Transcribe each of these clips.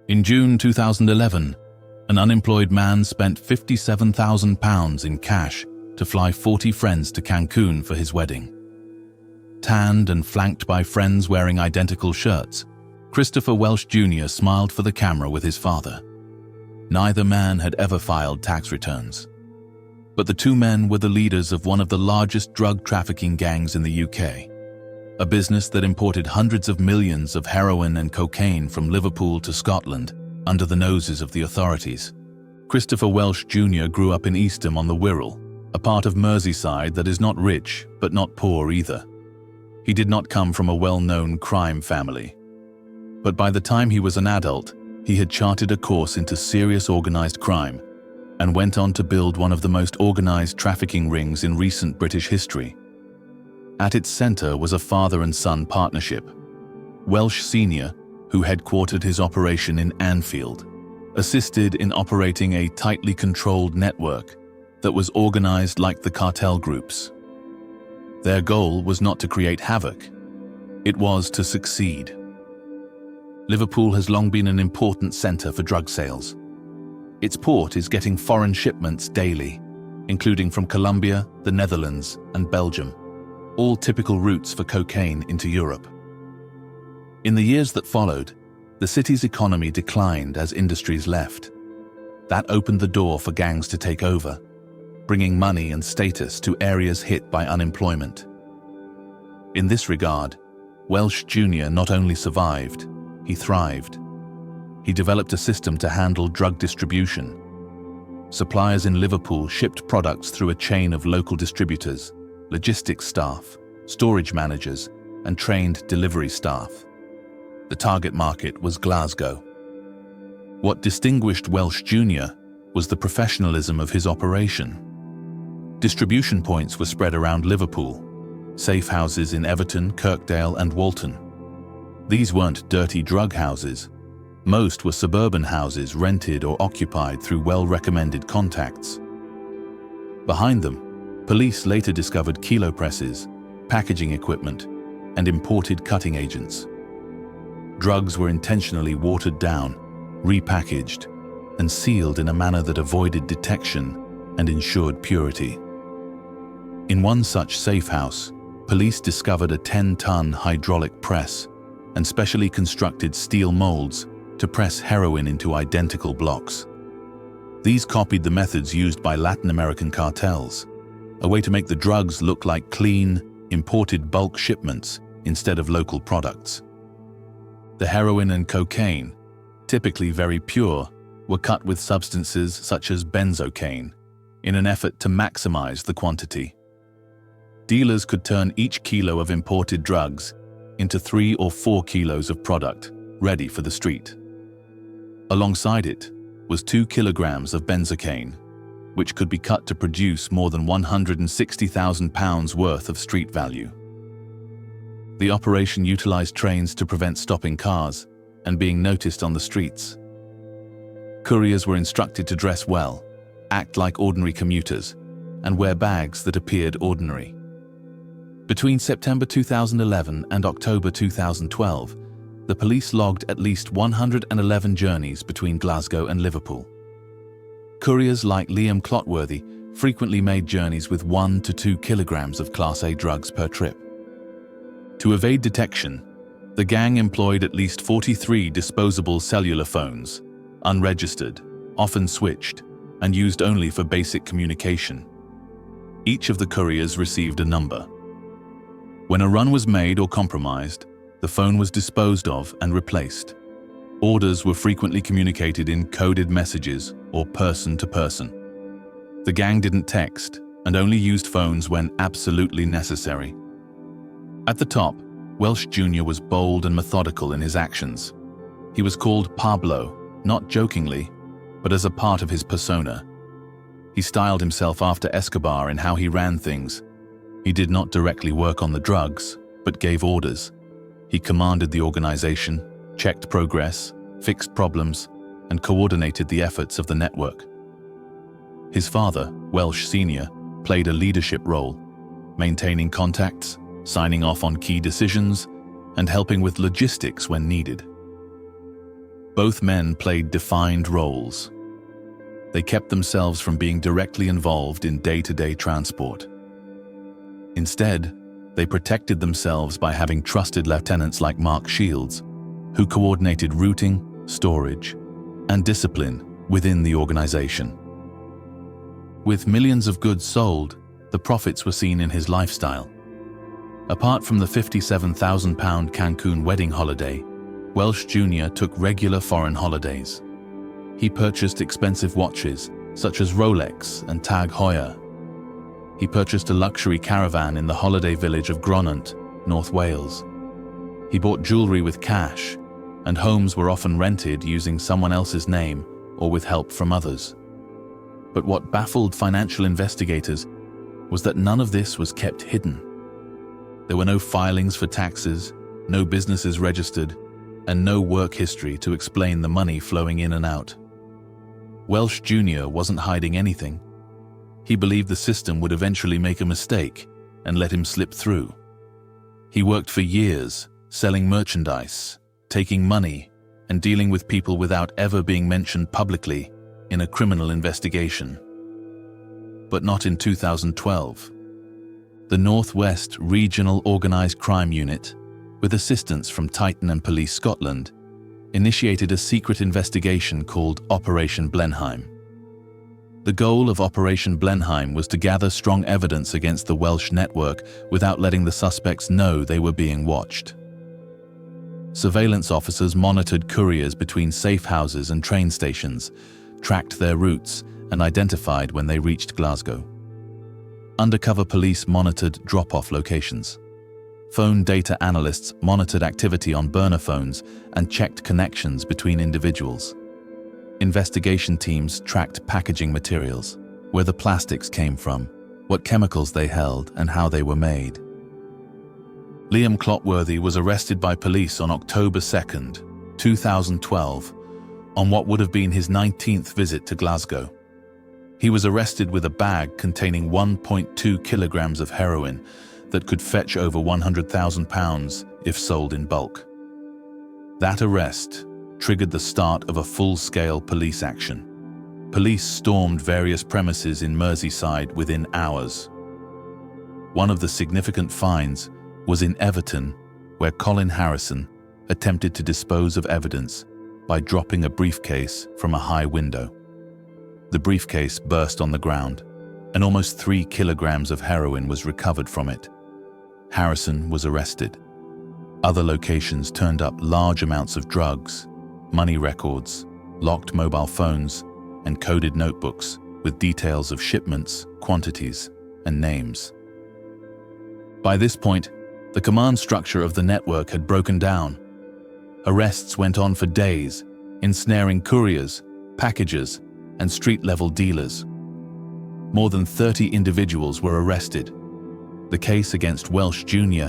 In June 2011, an unemployed man spent £57,000 in cash to fly 40 friends to Cancun for his wedding. Tanned and flanked by friends wearing identical shirts, Christopher Welsh Jr. smiled for the camera with his father. Neither man had ever filed tax returns. But the two men were the leaders of one of the largest drug trafficking gangs in the UK, a business that imported hundreds of millions of heroin and cocaine from Liverpool to Scotland under the noses of the authorities. Christopher Welsh Jr. grew up in Eastham on the Wirral, a part of Merseyside that is not rich but not poor either. He did not come from a well-known crime family. But by the time he was an adult, he had charted a course into serious organised crime and went on to build one of the most organised trafficking rings in recent British history. At its centre was a father and son partnership. Welsh Sr., who headquartered his operation in Anfield, assisted in operating a tightly controlled network that was organised like the cartel groups. Their goal was not to create havoc, it was to succeed. Liverpool has long been an important centre for drug sales. Its port is getting foreign shipments daily, including from Colombia, the Netherlands, and Belgium, all typical routes for cocaine into Europe. In the years that followed, the city's economy declined as industries left. That opened the door for gangs to take over, bringing money and status to areas hit by unemployment. In this regard, Welsh Jr. not only survived, he thrived. He developed a system to handle drug distribution. Suppliers in Liverpool shipped products through a chain of local distributors, logistics staff, storage managers, and trained delivery staff. The target market was Glasgow. What distinguished Welsh Jr. was the professionalism of his operation. Distribution points were spread around Liverpool, safe houses in Everton, Kirkdale, and Walton. These weren't dirty drug houses. Most were suburban houses rented or occupied through well-recommended contacts. Behind them, police later discovered kilo presses, packaging equipment, and imported cutting agents. Drugs were intentionally watered down, repackaged, and sealed in a manner that avoided detection and ensured purity. In one such safe house, police discovered a 10-ton hydraulic press and specially constructed steel molds to press heroin into identical blocks. These copied the methods used by Latin American cartels, a way to make the drugs look like clean, imported bulk shipments instead of local products. The heroin and cocaine, typically very pure, were cut with substances such as benzocaine in an effort to maximize the quantity. Dealers could turn each kilo of imported drugs into 3 or 4 kilos of product ready for the street. Alongside it was 2 kilograms of benzocaine, which could be cut to produce more than £160,000 worth of street value. The operation utilized trains to prevent stopping cars and being noticed on the streets. Couriers were instructed to dress well, act like ordinary commuters, and wear bags that appeared ordinary. Between September 2011 and October 2012, the police logged at least 111 journeys between Glasgow and Liverpool. Couriers like Liam Clotworthy frequently made journeys with 1 to 2 kilograms of Class A drugs per trip. To evade detection, the gang employed at least 43 disposable cellular phones, unregistered, often switched, and used only for basic communication. Each of the couriers received a number. When a run was made or compromised, the phone was disposed of and replaced. Orders were frequently communicated in coded messages or person to person. The gang didn't text and only used phones when absolutely necessary. At the top, Welsh Jr. was bold and methodical in his actions. He was called Pablo, not jokingly, but as a part of his persona. He styled himself after Escobar in how he ran things. He did not directly work on the drugs, but gave orders. He commanded the organization, checked progress, fixed problems, and coordinated the efforts of the network. His father, Welsh Sr., played a leadership role, maintaining contacts, signing off on key decisions, and helping with logistics when needed. Both men played defined roles. They kept themselves from being directly involved in day-to-day transport. Instead, they protected themselves by having trusted lieutenants like Mark Shields, who coordinated routing, storage, and discipline within the organization. With millions of goods sold, the profits were seen in his lifestyle. Apart from the £57,000 Cancun wedding holiday, Welsh Jr. took regular foreign holidays. He purchased expensive watches, such as Rolex and Tag Heuer. He purchased a luxury caravan in the holiday village of Gronant, North Wales. He bought jewelry with cash, and homes were often rented using someone else's name or with help from others. But what baffled financial investigators was that none of this was kept hidden. There were no filings for taxes, no businesses registered, and no work history to explain the money flowing in and out. Welsh Jr. wasn't hiding anything. He believed the system would eventually make a mistake and let him slip through. He worked for years, selling merchandise, taking money, and dealing with people without ever being mentioned publicly in a criminal investigation. But not in 2012. The Northwest Regional Organised Crime Unit, with assistance from Titan and Police Scotland, initiated a secret investigation called Operation Blenheim. The goal of Operation Blenheim was to gather strong evidence against the Welsh network without letting the suspects know they were being watched. Surveillance officers monitored couriers between safe houses and train stations, tracked their routes, and identified when they reached Glasgow. Undercover police monitored drop-off locations. Phone data analysts monitored activity on burner phones and checked connections between individuals. Investigation teams tracked packaging materials, where the plastics came from, what chemicals they held, and how they were made. Liam Clotworthy was arrested by police on October 2nd, 2012, on what would have been his 19th visit to Glasgow. He was arrested with a bag containing 1.2 kilograms of heroin that could fetch over £100,000 if sold in bulk. That arrest triggered the start of a full-scale police action. Police stormed various premises in Merseyside within hours. One of the significant finds was in Everton, where Colin Harrison attempted to dispose of evidence by dropping a briefcase from a high window. The briefcase burst on the ground, and almost 3 kilograms of heroin was recovered from it. Harrison was arrested. Other locations turned up large amounts of drugs, money records, locked mobile phones, and coded notebooks with details of shipments, quantities, and names. By this point, the command structure of the network had broken down. Arrests went on for days, ensnaring couriers, packagers, and street-level dealers. More than 30 individuals were arrested. The case against Welsh Jr.,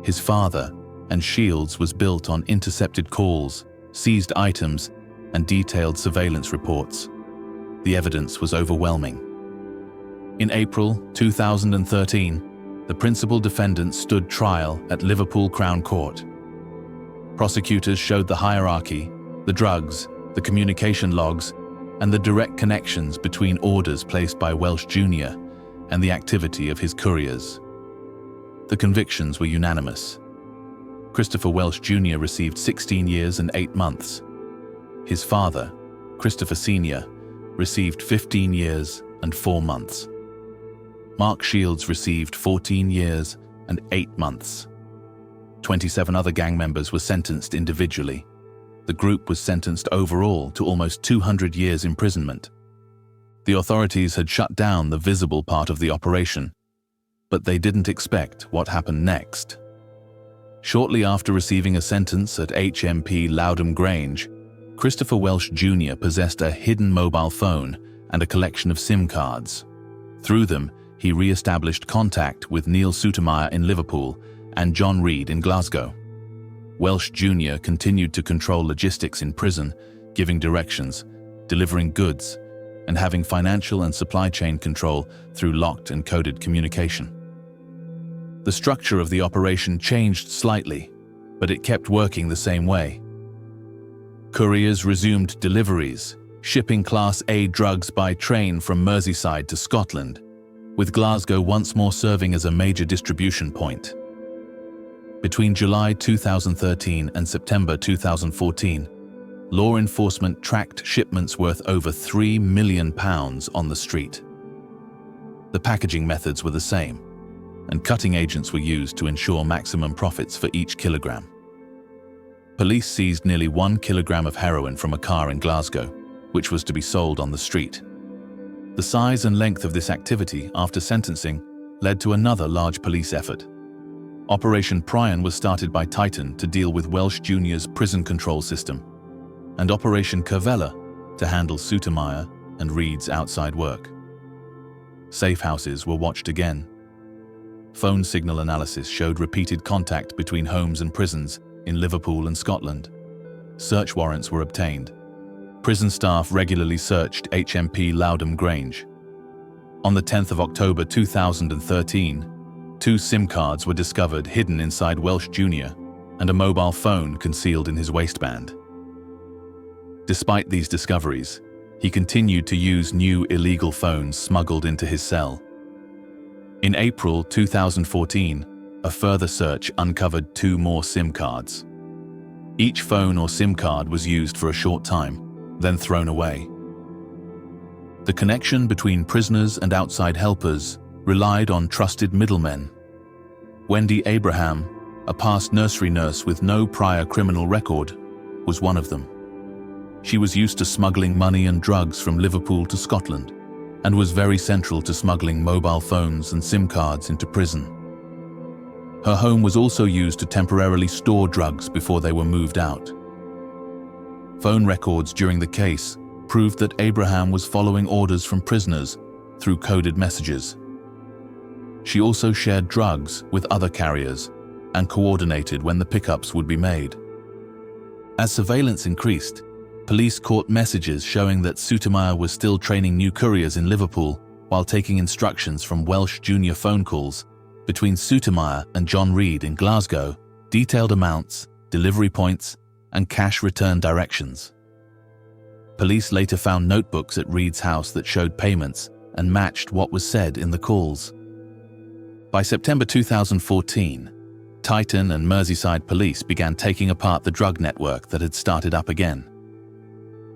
his father, and Shields was built on intercepted calls, seized items, and detailed surveillance reports. The evidence was overwhelming. In April 2013, the principal defendant stood trial at Liverpool Crown Court. Prosecutors showed the hierarchy, the drugs, the communication logs, and the direct connections between orders placed by Welsh Jr. and the activity of his couriers. The convictions were unanimous. Christopher Welsh Jr. received 16 years and 8 months. His father, Christopher Sr., received 15 years and 4 months. Mark Shields received 14 years and 8 months. 27 other gang members were sentenced individually. The group was sentenced overall to almost 200 years imprisonment. The authorities had shut down the visible part of the operation, but they didn't expect what happened next. Shortly after receiving a sentence at HMP Loudham Grange, Christopher Welsh Jr. possessed a hidden mobile phone and a collection of SIM cards. Through them, he re-established contact with Neil Sutermeyer in Liverpool and John Reed in Glasgow. Welsh Jr. continued to control logistics in prison, giving directions, delivering goods, and having financial and supply chain control through locked and coded communication. The structure of the operation changed slightly, but it kept working the same way. Couriers resumed deliveries, shipping Class A drugs by train from Merseyside to Scotland, with Glasgow once more serving as a major distribution point. Between July 2013 and September 2014, law enforcement tracked shipments worth over £3 million on the street. The packaging methods were the same, and cutting agents were used to ensure maximum profits for each kilogram. Police seized nearly 1 kilogram of heroin from a car in Glasgow, which was to be sold on the street. The size and length of this activity after sentencing led to another large police effort. Operation Prion was started by Titan to deal with Welsh Jr.'s prison control system, and Operation Cervella to handle Sotomayor and Reed's outside work. Safe houses were watched again. Phone signal analysis showed repeated contact between homes and prisons in Liverpool and Scotland. Search warrants were obtained. Prison staff regularly searched HMP Loudham Grange. On the 10th of October 2013, 2 SIM cards were discovered hidden inside Welsh Jr. and a mobile phone concealed in his waistband. Despite these discoveries, he continued to use new illegal phones smuggled into his cell. In April 2014, a further search uncovered 2 more SIM cards. Each phone or SIM card was used for a short time, then thrown away. The connection between prisoners and outside helpers relied on trusted middlemen. Wendy Abraham, a past nursery nurse with no prior criminal record, was one of them. She was used to smuggling money and drugs from Liverpool to Scotland, and was very central to smuggling mobile phones and SIM cards into prison. Her home was also used to temporarily store drugs before they were moved out. Phone records during the case proved that Abraham was following orders from prisoners through coded messages. She also shared drugs with other carriers and coordinated when the pickups would be made. As surveillance increased, police caught messages showing that Sotomayor was still training new couriers in Liverpool while taking instructions from Welsh Jr. phone calls between Sotomayor and John Reed in Glasgow, detailed amounts, delivery points, and cash return directions. Police later found notebooks at Reed's house that showed payments and matched what was said in the calls. By September 2014, Titan and Merseyside police began taking apart the drug network that had started up again.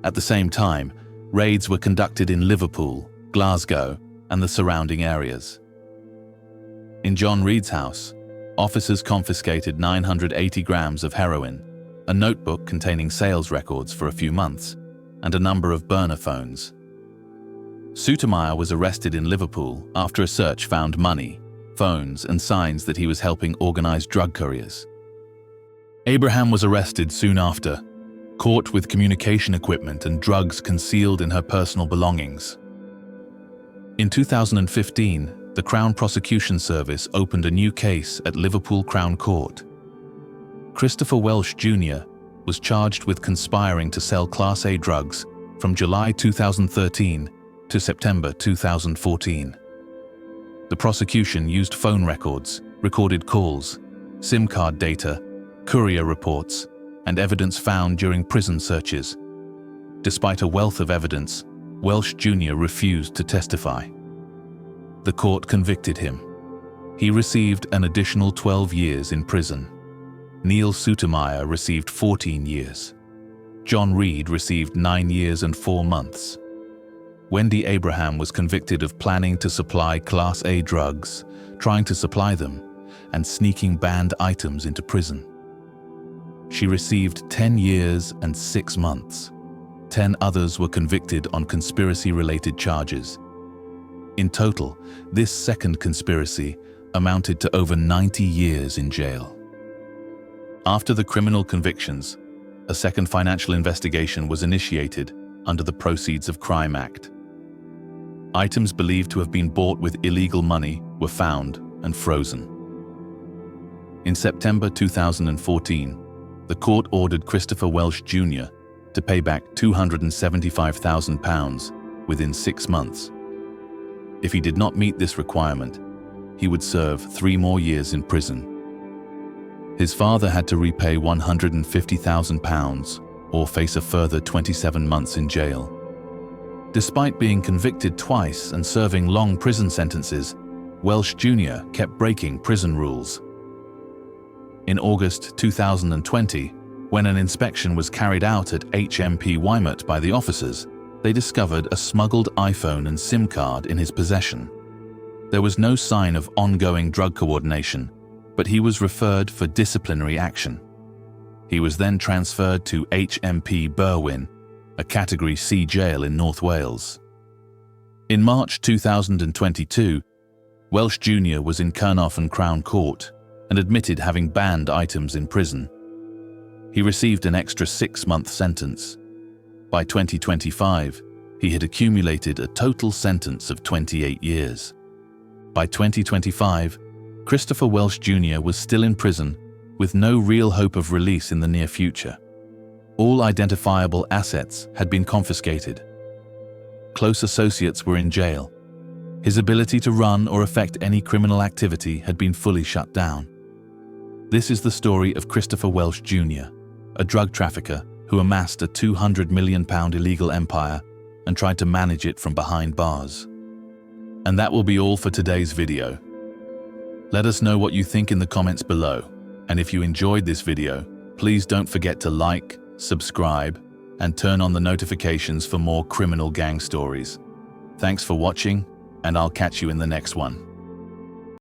At the same time, raids were conducted in Liverpool, Glasgow, and the surrounding areas. In John Reed's house, officers confiscated 980 grams of heroin, a notebook containing sales records for a few months, and a number of burner phones. Sotomayor was arrested in Liverpool after a search found money, phones, and signs that he was helping organised drug couriers. Abraham was arrested soon after, caught with communication equipment and drugs concealed in her personal belongings. In 2015, the Crown Prosecution Service opened a new case at Liverpool Crown Court. Christopher Welsh Jr. was charged with conspiring to sell Class A drugs from July 2013 to September 2014. The prosecution used phone records, recorded calls, SIM card data, courier reports, and evidence found during prison searches. Despite a wealth of evidence, Welsh Jr. refused to testify. The court convicted him. He received an additional 12 years in prison. Neil Sotomayor received 14 years. John Reed received 9 years and 4 months. Wendy Abraham was convicted of planning to supply Class A drugs, trying to supply them, and sneaking banned items into prison. She received 10 years and 6 months. 10 others were convicted on conspiracy-related charges. In total, this second conspiracy amounted to over 90 years in jail. After the criminal convictions, a second financial investigation was initiated under the Proceeds of Crime Act. Items believed to have been bought with illegal money were found and frozen. In September 2014, the court ordered Christopher Welsh Jr. to pay back £275,000 within 6 months. If he did not meet this requirement, he would serve 3 more years in prison. His father had to repay £150,000, or face a further 27 months in jail. Despite being convicted twice and serving long prison sentences, Welsh Jr. kept breaking prison rules. In August 2020, when an inspection was carried out at HMP Weymouth by the officers, they discovered a smuggled iPhone and SIM card in his possession. There was no sign of ongoing drug coordination, but he was referred for disciplinary action. He was then transferred to HMP Berwyn, a Category C jail in North Wales. In March 2022, Welsh Jr. was in Caernarfon Crown Court and admitted having banned items in prison. He received an extra 6-month sentence. By 2025, he had accumulated a total sentence of 28 years. By 2025, Christopher Welsh Jr. was still in prison with no real hope of release in the near future. All identifiable assets had been confiscated. Close associates were in jail. His ability to run or affect any criminal activity had been fully shut down. This is the story of Christopher Welsh Jr., a drug trafficker who amassed a £200 million illegal empire and tried to manage it from behind bars. And that will be all for today's video. Let us know what you think in the comments below. And if you enjoyed this video, please don't forget to like, subscribe, and turn on the notifications for more criminal gang stories. Thanks for watching, and I'll catch you in the next one.